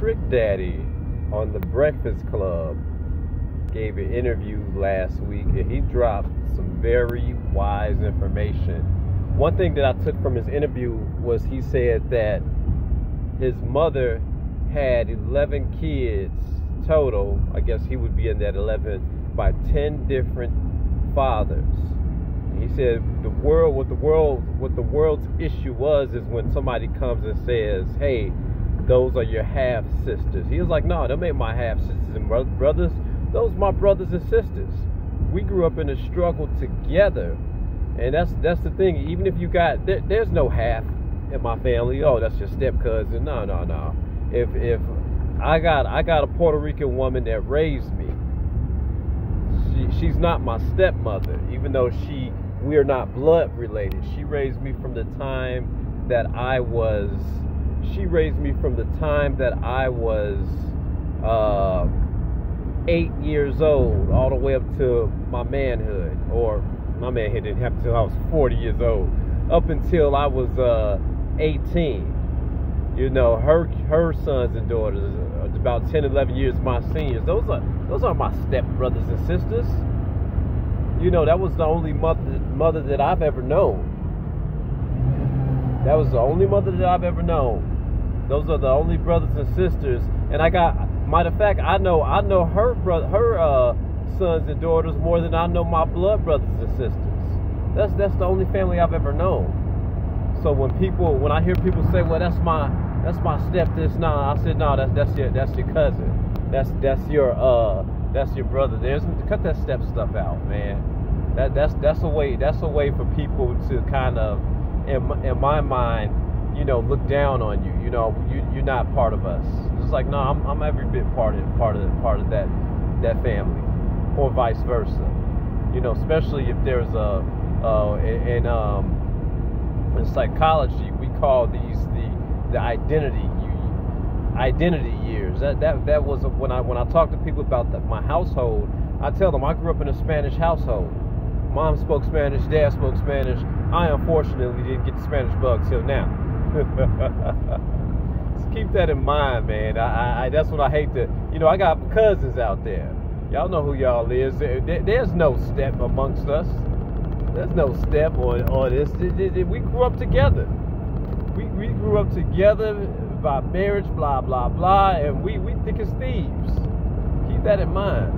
Trick Daddy on the Breakfast Club gave an interview last week, and he dropped some very wise information. One thing that I took from his interview was he said that his mother had 11 kids total. I guess he would be in that 11 by 10 different fathers. He said what the world's issue was is when somebody comes and says, "Hey, those are your half sisters." He was like, "No, them ain't my half sisters and brothers. Those are my brothers and sisters. We grew up in a struggle together." And that's the thing. Even if you got there's no half in my family. Oh, that's your step cousin. No. If I got a Puerto Rican woman that raised me. She's not my stepmother, even though we're not blood related. She raised me from the time that I was 8 years old, all the way up to my manhood. Or my manhood didn't happen until I was 40 years old. Up until I was 18. You know, her sons and daughters are about 10, 11 years my seniors. Those are my step brothers and sisters. You know, that was the only mother that I've ever known. That was the only mother that I've ever known. Those are the only brothers and sisters. And matter of fact, I know her sons and daughters more than I know my blood brothers and sisters. That's the only family I've ever known. So when I hear people say, "Well, that's my step this," nah, I said, "No, that's your cousin. That's your brother." Cut that step stuff out, man. That's a way for people to kind of, in my mind, you know, look down on you. You know, you're not part of us. It's like, no, I'm every bit part of that family, or vice versa. You know, especially if there's in psychology, we call these the identity years. That was when I talk to people about my household. I tell them I grew up in a Spanish household. Mom spoke Spanish, Dad spoke Spanish. I unfortunately didn't get the Spanish bug till now. Just keep that in mind, man. I that's what I hate to. You know, I got cousins out there. Y'all know who y'all is. There's no step amongst us. There's no step on this. We grew up together. We grew up together by marriage, blah, blah, blah, and we thick as thieves. Keep that in mind.